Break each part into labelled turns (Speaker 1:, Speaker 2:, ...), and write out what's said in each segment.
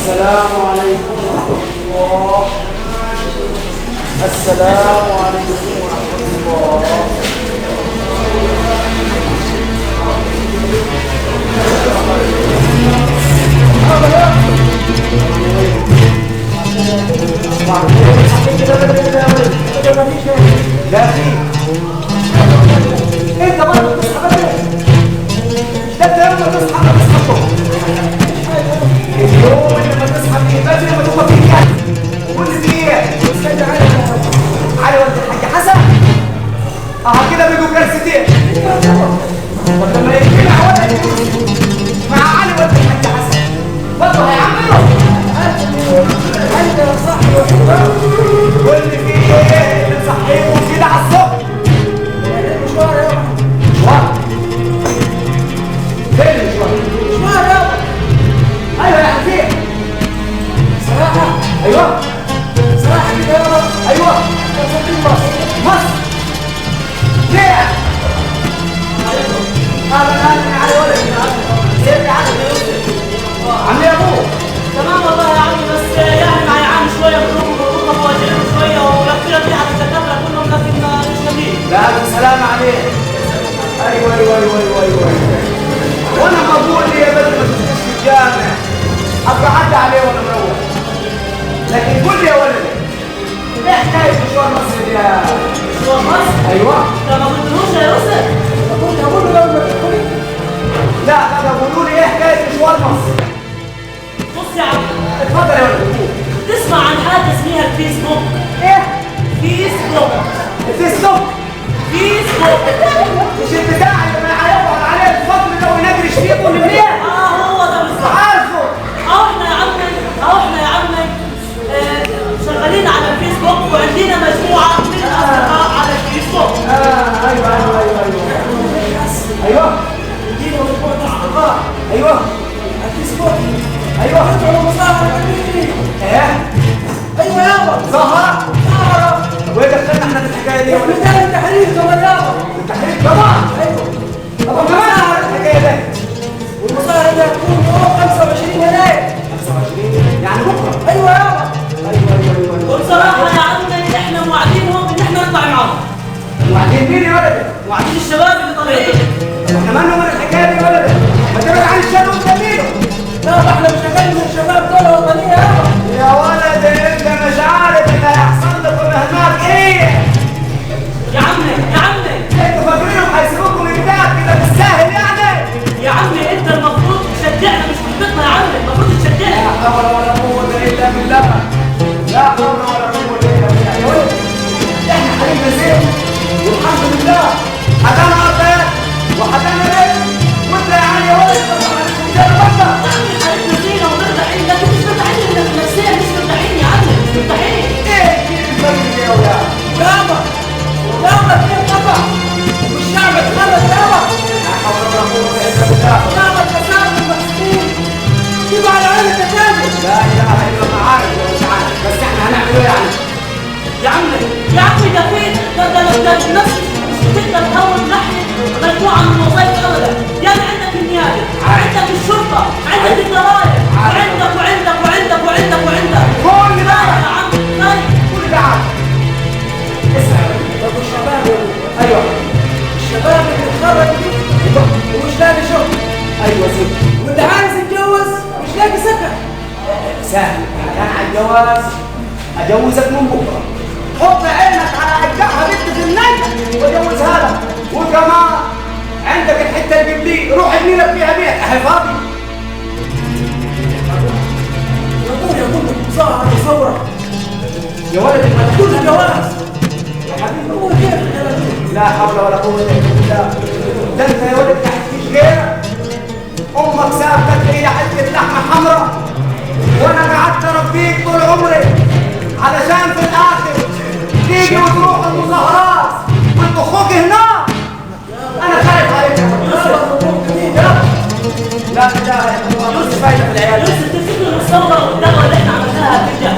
Speaker 1: السلام عليكم ورحمة الله. السلام عليكم ورحمة الله. لا في انت برضه تصحى بدري. ده انت يوم ما تصحى اليوم لما تصحى فيه بدري وتبقى فيه كده كل دقيقه استنى علي ولد الحاج حسن. كده بيجوا كارثتين. ولما يجمع ولد يوسف مع علي ولد الحاج حسن برضه هيعملوا انت يا صاحبي كل فيه ايه بتصحيهم كده على الصبح. مشوار يابا مشوار فين مشوار يابا. ايوه يا حبيبي صراحه. ايوه صراحه كده يابا. ايوه مصر ليه انا على ولدي سيبني عنك يا يوسف. عامل ايه يا ابوه؟
Speaker 2: تمام والله يا عمي، بس يعني معي عامل شويه بنروح مواجهين شويه ولفينا فيها على الدكاتره كلهم لكن مش جميل.
Speaker 1: لا بالسلامة عليك. ايوه وانا مقبول لي يا بدر ما تشوفش في الجامع ابقى عدى عليه وانا مروح. لكن قول لي يا ولدي ايه حكايه مشوار مصر دي يا
Speaker 2: مشوار مصر؟
Speaker 1: ايوه
Speaker 2: انت ما قلتلوش يا يوسف؟
Speaker 1: اقول له لو ما تقولي لا قولوا لي ايه حكايه مشوار مصر.
Speaker 2: بص يا عم
Speaker 1: اتفضل يا ولدي.
Speaker 2: تسمع عن حاجه اسمها الفيسبوك؟
Speaker 1: ايه
Speaker 2: فيسبوك
Speaker 1: الفيسبوك مش البتاع اللي هيقعد عليه الفضل ده وينجرش فيه كل منين؟
Speaker 2: هو ده بالظبط.
Speaker 1: عارفه
Speaker 2: احنا يا عمي شغالين على الفيسبوك وعندنا مجموعه من الاصدقاء على الفيسبوك.
Speaker 1: ايوه
Speaker 2: عندنا مجموعه اصدقاء.
Speaker 1: ايوه
Speaker 2: الفيسبوك.
Speaker 1: ايوه
Speaker 2: ادعوا مظاهره كبيره.
Speaker 1: ايه
Speaker 2: ايوه يابا
Speaker 1: ظهر وايه دخلنا احنا في الحكايه دي؟
Speaker 2: مثال التحرير كمان يابا.
Speaker 1: التحرير طبعا.
Speaker 2: ايوه
Speaker 1: طب كمان الحكايه دي
Speaker 2: والمظاهره دي هتكون يوم 25 يناير.
Speaker 1: 25 يعني بكره.
Speaker 2: ايوه يابا.
Speaker 1: ايوه
Speaker 2: وبصراحه يا عمي احنا موعدينهم ان احنا نطلع معاهم.
Speaker 1: وبعدين مين يا ولد؟
Speaker 2: موعدين الشباب اللي طالعين.
Speaker 1: احنا مالنا من الحكايه دي يا ولد؟ ما تبعد عن الشباب وتجميله.
Speaker 2: يابا احنا مش هنكلم الشباب دول وطنيه يابا.
Speaker 1: يا ولد انت مش عارف اللي هيحصل لكم هناك ايه؟
Speaker 2: يا عمي
Speaker 1: انتوا فاكرينهم هيسيبوكم هناك كده بالساهل يعني؟
Speaker 2: يا عمي انت المفروض تشجعنا مش تحبطنا يا عمي، المفروض
Speaker 1: لا
Speaker 2: تشجعنا.
Speaker 1: حول ولا قوة إلا بالله. لا حول ولا قوة إلا بالله. يا ولد احنا حالين زين والحمد لله حدانا أرض وحدانا ليل وانت يا علي يا ولد جاي بطة.
Speaker 2: يا عمي حالتنا زينه ومرتاحين لكن مش مرتاحين نفسيا، مش مرتاحين يا عمي، مش مرتاحين.
Speaker 1: ايه كيف الفرق يا ولاد؟
Speaker 2: يابا كيف طبع والشعب اتخرج يابا.
Speaker 1: لا حول ولا قوة إلا بالله.
Speaker 2: يابا الفساد والمسكين جيبوا على عينك يا تاجر.
Speaker 1: لا إله إلا الله. عارف ولا مش عارف بس احنا هنعمل ايه يعني؟
Speaker 2: يا عمي ده فين ده الناس مش بتقدر تهون ناحيه مجموعه من الوظائف ابدا. يعني عندك النيابه، عندك الشرطه، عندك الضرائب، وعندك
Speaker 1: كل ده
Speaker 2: يا عم طيب
Speaker 1: كل ده عارف. اسمع يا ولد.
Speaker 2: طب والشباب
Speaker 1: ايوه
Speaker 2: الشباب اللي اتخرج ومش لاقي شغل،
Speaker 1: ايوه سيدي
Speaker 2: واللي عايز يتجوز مش لاقي سكن.
Speaker 1: سهل كان على الجواز اجوزك من بكره. حط عينك على اجدعها بنت في النجم وجوزها لك. وكمان عندك الحته اللي بتبلي روح ابني لك فيها بيت اهي فاضي.
Speaker 2: يقول مظاهره وثوره
Speaker 1: يا ولد ما
Speaker 2: كل جواز.
Speaker 1: يا حبيبي
Speaker 2: هو كيف الكلام ده؟
Speaker 1: لا حول ولا قوه الا بالله. ده انت يا ولد تحت فيش غيرك. امك سابتك لي حته لحمه حمراء وانا قعدت اربيك طول عمري علشان في الاخر تيجي وتروح المظاهرات وانت اخوك هناك. انا خايف عليك يا حبيبي. لا اله الا الله. مش فايده في العيال.
Speaker 2: يوسف تفتكر الثوره والدعوه اللي احنا عملناها هترجع؟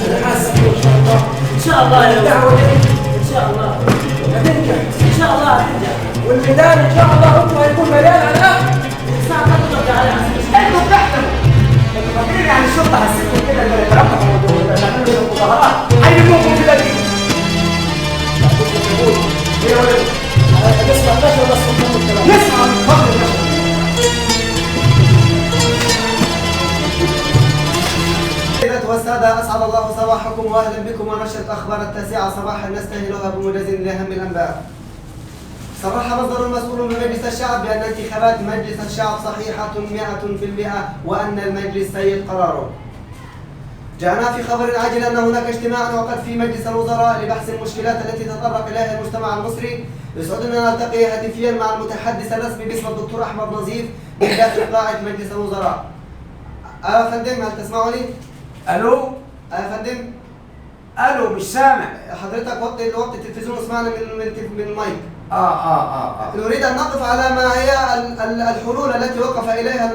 Speaker 1: انا حاسس ان شاء الله.
Speaker 2: ان شاء الله يا
Speaker 1: الدعوه
Speaker 2: يوسف.
Speaker 1: دي
Speaker 2: ان شاء الله
Speaker 1: هتنجح
Speaker 2: ان شاء الله هترجع.
Speaker 1: والميدان ان شاء الله هو هيكون مليان على الاخر.
Speaker 2: الساعه 3 ترجع على العسل.
Speaker 1: انتوا بتحلموا. انتوا فاكرين يعني الشرطه نسمع من فضل النشر. سيدات والسادة، أسعد الله صباحكم وأهلا بكم ونشرة أخبار التاسعة صباحا نستهلها بموجز لأهم الأنباء. صرح مصدر مسؤول من مجلس الشعب بأن انتخابات مجلس الشعب صحيحة 100% وأن المجلس سيد قراره. جاءنا في خبر عاجل أن هناك اجتماع عقد في مجلس الوزراء لبحث المشكلات التي تطرق إليها المجتمع المصري. يسعدنا أن نلتقي هاتفيا مع المتحدث الرسمي باسم الدكتور أحمد نظيف من داخل قاعة مجلس الوزراء. يا فندم، هل تسمعني؟
Speaker 3: الو
Speaker 1: يا فندم،
Speaker 3: الو مش سامع.
Speaker 1: حضرتك وقت التلفزيون اسمعنا من المايك. نريد أن نقف على ما هي الحلول التي وقف إليها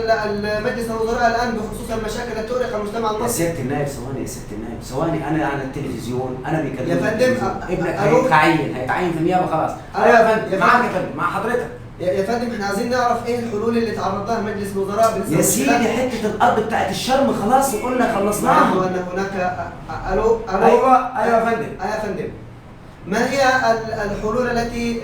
Speaker 1: مجلس الوزراء الآن بخصوص المشاكل التي تؤرق المجتمع المصري.
Speaker 3: يا سيادة النائب ثواني، يا سيادة النائب ثواني، أنا على التلفزيون، أنا بيكلمني.
Speaker 1: يا فندم،
Speaker 3: ابنك هيتعين في النيابة خلاص. أيوة يا فندم، معاك يا فندم، مع حضرتك.
Speaker 1: يا فندم، احنا عايزين نعرف ايه الحلول اللي تعرض لها مجلس الوزراء بالنسبة
Speaker 3: يا سيدي حتة الأرض بتاعت الشرم خلاص وقلنا خلصناها.
Speaker 1: وأن هناك ألو
Speaker 3: أيوة يا فندم.
Speaker 1: يا فندم، ما هي الحلول التي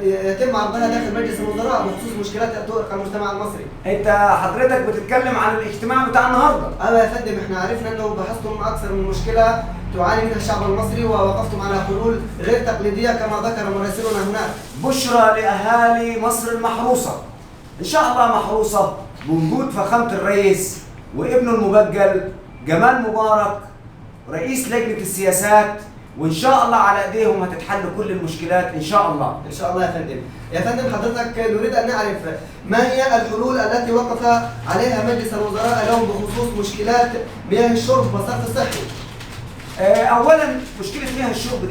Speaker 1: يتم عرضها داخل مجلس الوزراء بخصوص مشكلات تؤرق المجتمع المصري؟
Speaker 3: أنت حضرتك بتتكلم عن الاجتماع بتاع النهارده.
Speaker 1: أيوة يا فندم، احنا عرفنا أنه بحثتم أكثر من مشكلة تعاني منها الشعب المصري ووقفتم على حلول غير تقليدية كما ذكر مراسلنا هناك.
Speaker 3: بشرى لأهالي مصر المحروسة، إن شاء الله محروسة بوجود فخامة الرئيس وابنه المبجل جمال مبارك رئيس لجنة السياسات، وإن شاء الله على إيديهم هتتحل كل المشكلات إن شاء الله.
Speaker 1: إن شاء الله يا فندم. يا فندم، حضرتك نريد أن نعرف ما هي الحلول التي وقف عليها مجلس الوزراء اليوم بخصوص مشكلات مياه الشرب والصرف الصحي.
Speaker 3: أولاً مشكلة مياه الشرب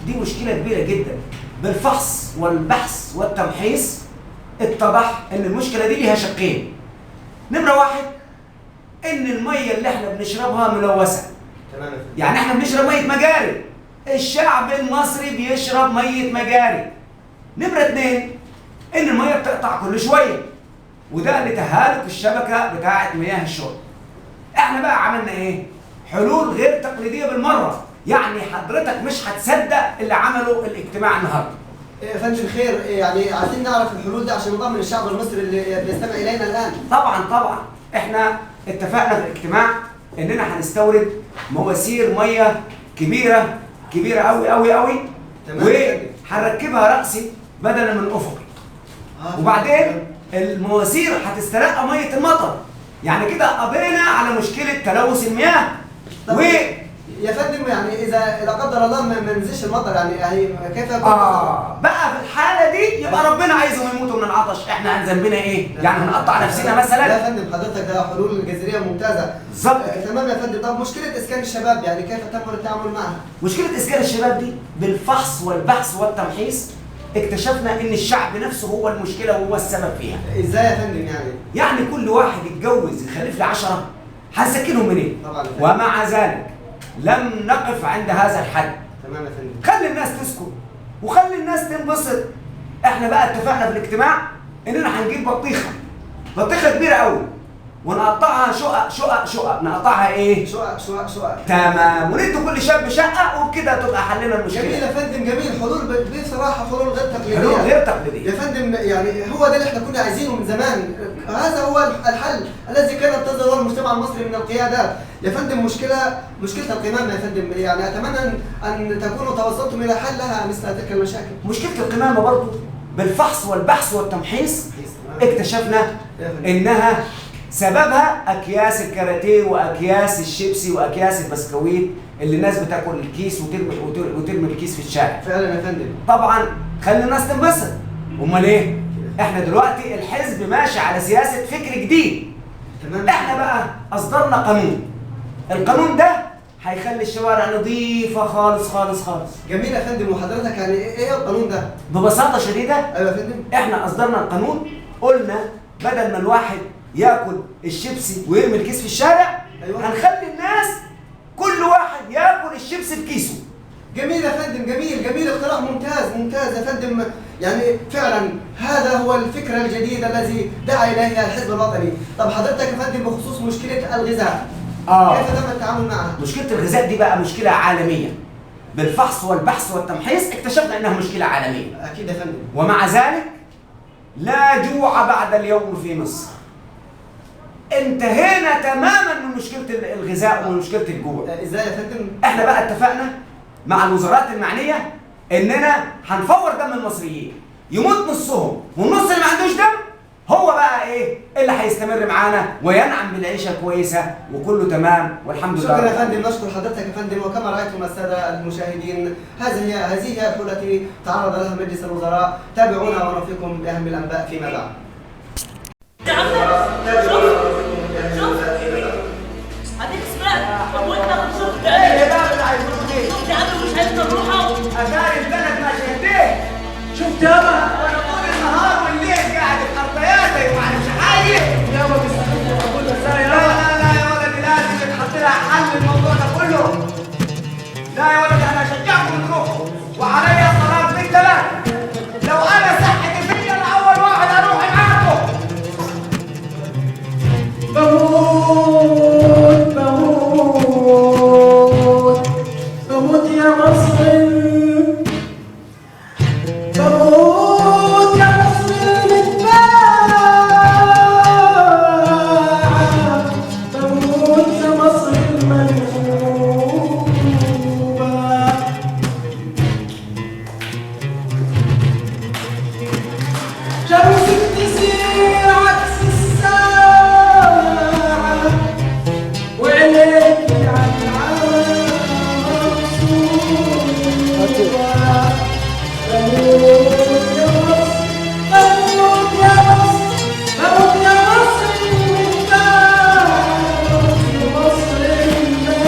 Speaker 3: دي مشكلة كبيرة جدا. بالفحص والبحث والتمحيص اتضح إن المشكلة دي ليها شقين. نمرة واحد، إن المية اللي إحنا بنشربها ملوثة.
Speaker 1: تمام.
Speaker 3: يعني إحنا بنشرب مية مجاري. الشعب المصري بيشرب مية مجاري. نمرة اتنين، إن المية بتقطع كل شوية، وده لتهالك الشبكة بتاعة مياه الشرب. إحنا بقى عملنا إيه؟ حلول غير تقليدية بالمرة. يعني حضرتك مش هتصدق اللي عمله الاجتماع النهارده.
Speaker 1: يا فندم خير، يعني عايزين نعرف الحلول دي عشان نضمن الشعب المصري اللي بيستمع الينا الان.
Speaker 3: طبعا احنا اتفقنا في الاجتماع اننا هنستورد مواسير ميه كبيره قوي وهنركبها رأسي بدلا من افقي. وبعدين المواسير هتسترقى ميه المطر. يعني كده قضينا على مشكله تلوث المياه.
Speaker 1: يا فندم، يعني اذا لا قدر الله ما نزلش المطر، يعني كيف يكون
Speaker 3: بقى في الحاله دي يبقى ربنا عايزهم يموتوا من العطش. احنا عن ذنبنا ايه؟ يعني هنقطع نفسنا مثلا؟
Speaker 1: لا يا فندم، حضرتك ده حلول جذريه ممتازه.
Speaker 3: بالظبط.
Speaker 1: تمام يا فندم. طب مشكله اسكان الشباب يعني كيف تم التعامل معها؟
Speaker 3: مشكله اسكان الشباب دي بالفحص والبحث والتمحيص اكتشفنا ان الشعب نفسه هو المشكله وهو السبب فيها.
Speaker 1: ازاي يا فندم
Speaker 3: يعني كل واحد يتجوز يخلف لي 10 هنسكنهم منين؟
Speaker 1: طبعا.
Speaker 3: ومع ذلك لم نقف عند هذا الحد.
Speaker 1: تمام يا فندم.
Speaker 3: خلي الناس تسكت وخلي الناس تنبسط. احنا بقى اتفقنا في الاجتماع اننا هنجيب بطيخه كبيره قوي ونقطعها شقق نقطعها ايه؟
Speaker 1: شقق.
Speaker 3: تمام. وندي كل شاب شقه وبكده تبقى حلينا المشكله.
Speaker 1: جميل يا فندم، جميل. حلول بصراحه حلول غير تقليديه.
Speaker 3: حلول غير تقليديه
Speaker 1: يا فندم، يعني هو ده اللي احنا كنا عايزينه من زمان. هذا هو الحل الذي كان ينتظره المجتمع المصري من القيادات. يا فندم، مشكله القمامه يا فندم، يعني اتمنى ان تكونوا توصلتم الى حلها مثل تلك المشاكل.
Speaker 3: مشكله القمامه برضه بالفحص والبحث والتمحيص اكتشفنا انها سببها اكياس الكاراتيه واكياس الشيبسي واكياس البسكويت اللي الناس بتاكل الكيس وترمي الكيس في الشارع.
Speaker 1: فعلا يا فندم.
Speaker 3: طبعا خلي الناس تنبسط. امال ايه؟ احنا دلوقتي الحزب ماشي على سياسه فكر جديد.
Speaker 1: تمام.
Speaker 3: احنا بقى اصدرنا قانون. القانون ده هيخلي الشوارع نظيفه خالص خالص خالص.
Speaker 1: جميل يا فندم. وحضرتك يعني ايه القانون ده؟
Speaker 3: ببساطه شديده،
Speaker 1: ايوه يا فندم،
Speaker 3: احنا اصدرنا القانون. قلنا بدل ما الواحد ياكل الشيبسي ويرمي الكيس في الشارع،
Speaker 1: أيوة.
Speaker 3: هنخلي الناس كل واحد ياكل الشيبسي في كيسه.
Speaker 1: جميل يا فندم، جميل. اقتراح ممتاز يا فندم. يعني فعلا هذا هو الفكر الجديد الذي دعا اليه الحزب الوطني. طب حضرتك يا فندم بخصوص مشكله الغذاء، كيف تم التعامل معها؟
Speaker 3: مشكله الغذاء دي بقى مشكله عالميه. بالفحص والبحث والتمحيص اكتشفنا انها مشكله عالميه.
Speaker 1: اكيد يا فندم.
Speaker 3: ومع ذلك لا جوع بعد اليوم في مصر. انتهينا تماما من مشكله الغذاء ومن مشكله الجوع.
Speaker 1: ازاي يا فندم؟
Speaker 3: احنا بقى اتفقنا مع الوزارات المعنيه اننا هنفور دم المصريين، يموت نصهم والنص اللي ما عندوش دم هو بقى ايه اللي هيستمر معانا وينعم بالعيشه الكويسه وكله تمام والحمد لله.
Speaker 1: شكرا يا فندم، نشكر حضرتك يا فندم. وكما رايتم الساده المشاهدين هذه هي الحلول التي تعرض لها مجلس الوزراء. تابعونا ونوفيكم باهم الانباء فيما بعد.
Speaker 2: يا عم شوف هديك سمعت ابوي تاخد شغل
Speaker 3: ايه بقى اللي عايزينه ايه؟
Speaker 2: شفت يا عم مش هيقدر روحه
Speaker 3: اتاري البلد ما شهديه. شفت يابا انا طول النهار والليل قاعد في ارضياتي وما مش عايز يابا بيستخدموا كل ازاي. لا يا ولدي لازم يتحط لها حل الموضوع ده كله. لا يا ولدي انا اشجعكم تروحوا وعليا قرار بالثلاث. لو انا صحتي فيا انا اول واحد اروح معاكم.
Speaker 4: بموت بموت بموت يا مصر، بموت يا مصر المتباعة، بموت يا مصر المنهوبة. شمسك تسير عكس الساعة وعليك على العالم مقصودة. بموت يا مصر، بموت يا مصر، بموت يا مصر المتباعة، بموت يا مصر المنهوبة.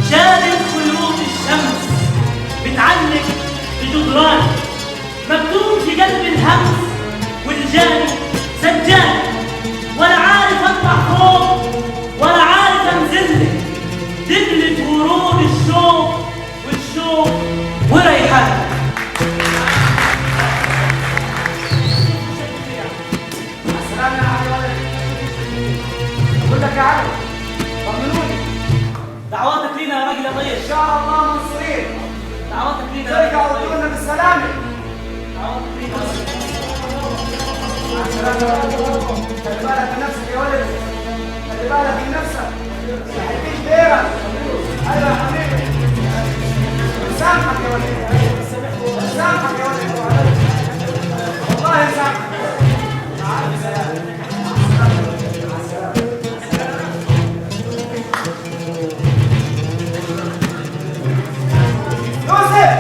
Speaker 2: شارد خيوط الشمس بتعلق بجدران مكتوب في قلب الهمس والجاني سجان، ولا عارف اطلع فوق ولا عارف انزل دبلة ورود الشوق والشوق وريحان.
Speaker 3: السلام يا علي ولدي. اقول لك يا علي طمنوني.
Speaker 2: دعواتك لينا يا راجل يا
Speaker 3: ان
Speaker 2: طيب،
Speaker 3: شاء الله منصورين.
Speaker 2: دعواتك لينا يا راجل
Speaker 3: ترجعوا
Speaker 2: يا طيب،
Speaker 3: وتقولنا بالسلامه.
Speaker 2: دعواتك لينا.
Speaker 3: مع السلامه يا ولدي. خلي بالك من نفسك يا ولدي، خلي بالك من نفسك ما يحبيش غيرك. ايوه يا حبيبي مسامحك يا ولدي، مسامحك يا ولدي والله مسامحك. مع الف سلامه. مع السلامه. مع السلامه. يوسف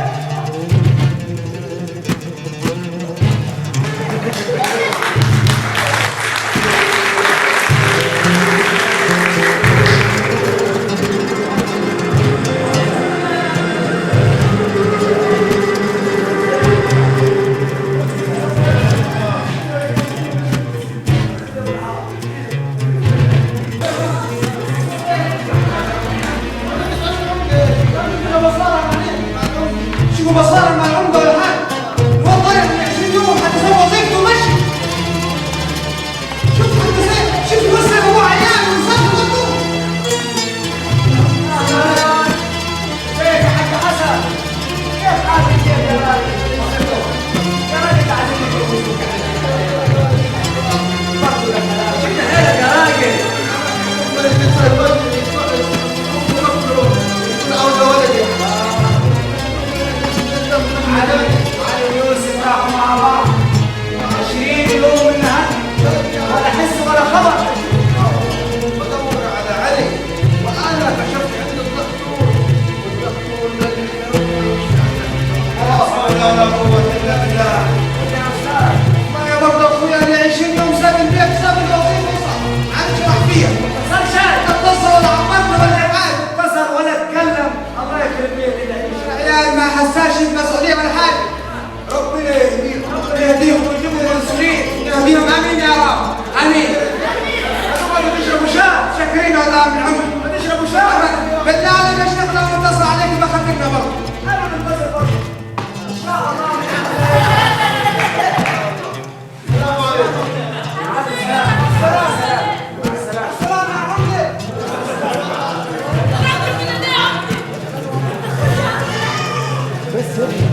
Speaker 1: شوفوا بصارة مع العمدة ولا حاجة. الواد ضايع من 20 يوم حتى سوى وظيفته ومشي. شوف حتى شوف بس هو عيان ومسافر برضه.
Speaker 3: كيف يا حاج حسن؟ كيف حالك يا راجل؟ يا راجل تعزمني شفت حالك يا راجل؟ علي ويوسف راحوا مع بعض 20 يوم من هنا ولا حس ولا خبر.
Speaker 1: بدور على علي وانا كشفت عند الدكتور والدكتور لا لا قوة الا بالله. ما يا برضه اخويا انا 20 يوم ساب البيت ساب الوظيفة صح. عارف راح فيها. اتصل ولا عبرنا ولا عاد.
Speaker 3: اتصل ولا اتكلم. الله يخرب بيت العيش.
Speaker 1: العيال ما حساش المسؤولية ولا حاجة. ربنا يهديهم، ربنا يهديهم ويجيبوا المنصورين. يهديهم امين يا رب. امين. هتقعدوا تشربوا شاي؟ شاكرين والله من عمر. تشربوا شاي؟ بالله عليك اشتغل لو اتصل عليك ما خدتنا برضه.
Speaker 3: انا منتظر برضه ان شاء الله.
Speaker 1: السلام يا عمي.
Speaker 2: يوسف